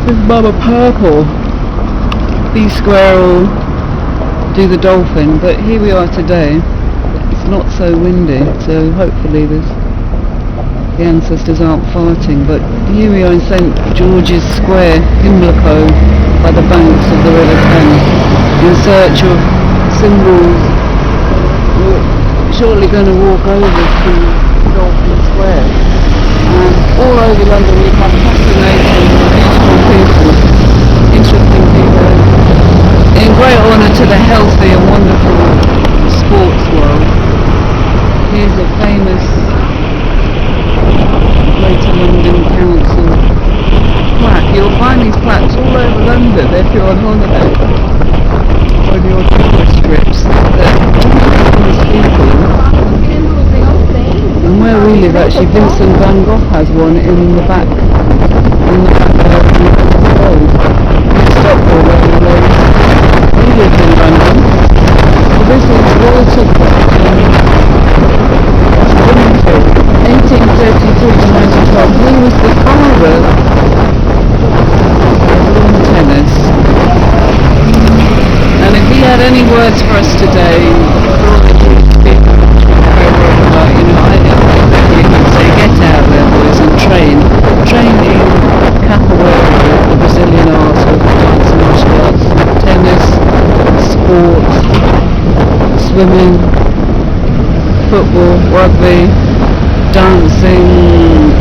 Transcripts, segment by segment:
This Mama Purple. B-Square will do the Dolphin, but here we are today. It's not so windy, so hopefully the ancestors aren't farting. But here we are in St. George's Square, Pimlico, by the banks of the River Thames, in search of symbols. We're shortly going to walk over to Dolphin Square. And all over London we have fascinating, beautiful people, interesting people, in great honour to the healthy and wonderful sports world. Here's a famous Greater London Council plaque. You'll find these plaques all over London if you're on holiday, on your tourist trips. They're famous people. And where we live, actually, Vincent van Gogh has one in the back of the road. In Stockport, where we lived in London. So this is Walter Crompton, 1832 to 1912. He was the father of lawn tennis. And if he had any words for us today, for all the Jewish people, I would say get out there, boys, and train in capoeira, the Brazilian art of dance and martial arts, tennis, sports, swimming, football, rugby, dancing,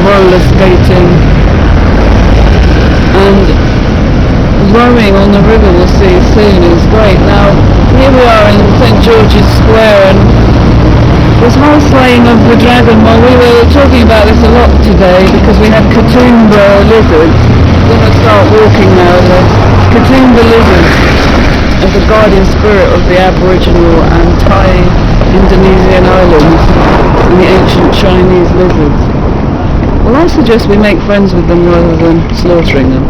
roller skating, and rowing on the river, we'll see soon, is great. Now here we are in St. George's Square, and this whole slaying of the dragon, well, we were talking about this a lot today because we had Katoomba lizards. We're going to start walking now. The Katoomba lizards as the guardian spirit of the Aboriginal and Thai Indonesian islands and the ancient Chinese lizards. Well, I suggest we make friends with them rather than slaughtering them.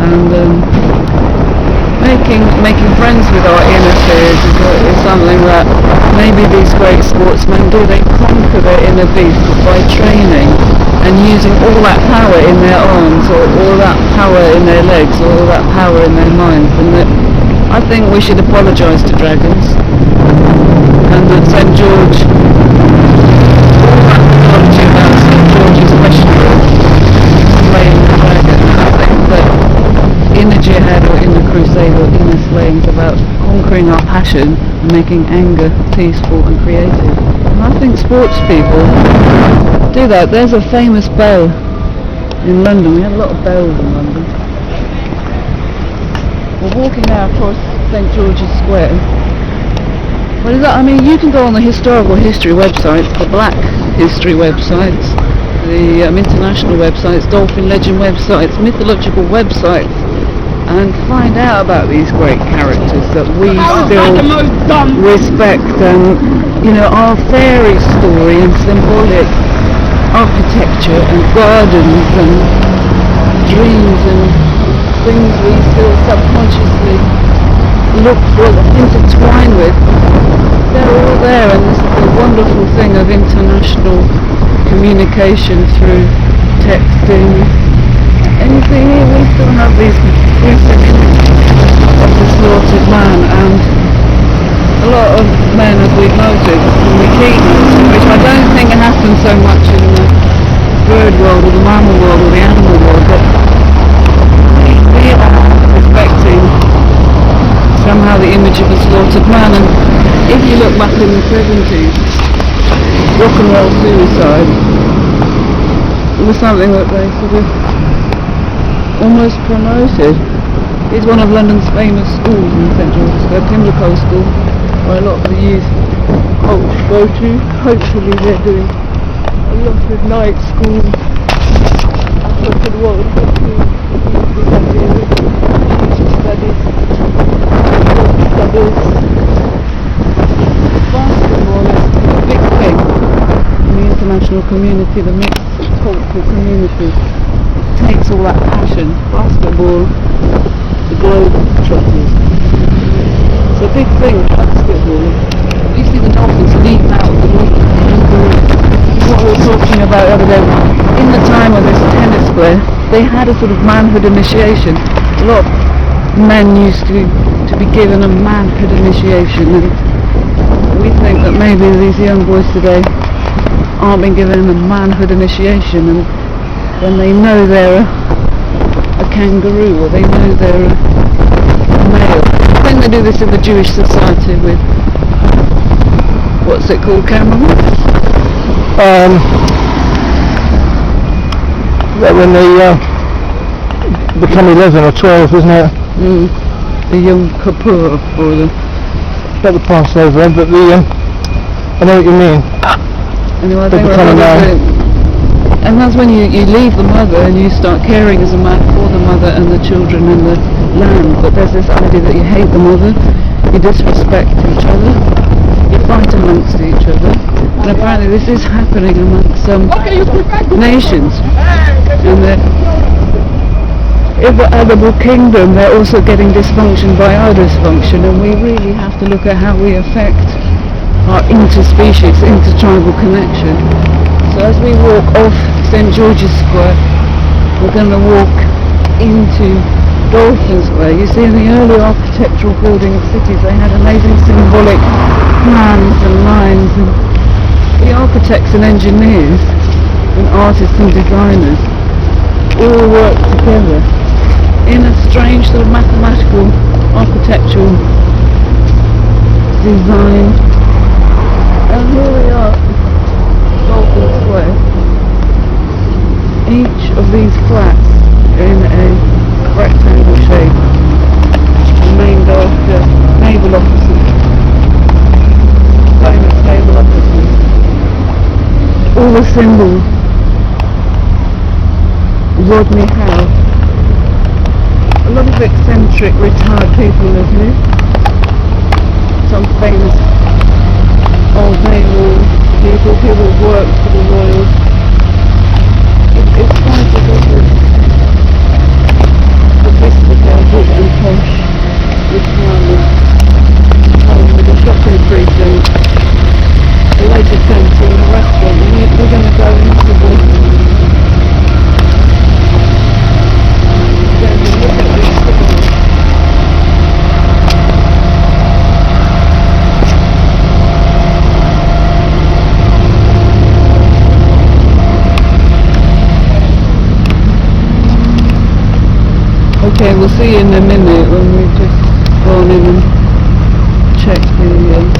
And making friends with our inner fears is something that maybe these great sportsmen do. They conquer their inner beast by training and using all that power in their arms, or all that power in their legs, or all that power in their minds. And that I think we should apologise to dragons, and that St. George, all that mythology about St. George is questionable, slaying the dragon. I think that inner jihad or inner crusade or inner slaying is about conquering our passion and making anger peaceful and creative. And I think sports people do that. There's a famous bell in London. We have a lot of bells in London. We're walking now across St. George's Square. What is that? I mean, you can go on the historical history websites, the black history websites, the international websites, dolphin legend websites, mythological websites, and find out about these great characters that we still respect. And our fairy story and symbolic architecture and gardens and dreams and things we still subconsciously look for, intertwine with, they're all there. And this is the wonderful thing of international communication through texting. Anything here, we still have these gruesome images of the slaughtered man, and a lot of men, as we've noted, and we keep noting, which I don't think happens so much in the bird world or the mammal world or the animal world, but we are respecting somehow the image of a slaughtered man. And if you look back in the 70s, rock and roll suicide was something that they sort of almost promoted. It's one of London's famous schools in St. George's Square, Pimlico School, where a lot of the youth go to. Hopefully they're doing a lot of night school, African world history, studies, basketball is a big thing in the international community, the mixed cultural community. Takes all that passion. Basketball, the globe trotters. It's a big thing, basketball. You see the Dolphins leap out of the league. This is what we were talking about the other day. In the time of this tennis player, they had a sort of manhood initiation. A lot of men used to be given a manhood initiation, and we think that maybe these young boys today aren't being given a manhood initiation, and when they know they're a kangaroo, or they know they're a male. I think they do this in the Jewish society with, what's it called, Cameron? When they become 11 or 12, isn't it? The Yom Kippur, or the... Not the Passover, but the... I know what you mean. Anyway, I think and that's when you leave the mother and you start caring as a man for the mother and the children and the land. But there's this idea that you hate the mother, you disrespect each other, you fight amongst each other. And apparently this is happening amongst some nations. And in the animal kingdom they're also getting dysfunction by our dysfunction, and we really have to look at how we affect our interspecies, intertribal connection. So as we walk off St. George's Square, we're going to walk into Dolphin Square. You see, in the early architectural building of cities they had amazing symbolic plans and lines, and the architects and engineers and artists and designers all work together in a strange sort of mathematical architectural design. And here we are, Dolphin Square. Each of these flats in a rectangle shape, named after naval officers, famous naval officers. All the symbols. Rodney Howe. A lot of eccentric retired people live here. Some famous old naval people who worked for the Royals. It's quite a sort of sophisticated and posh retirement home with a shopping precinct, a later centre and a restaurant. And we're going to go into the Okay, we'll see you in a minute when we've just gone in and checked the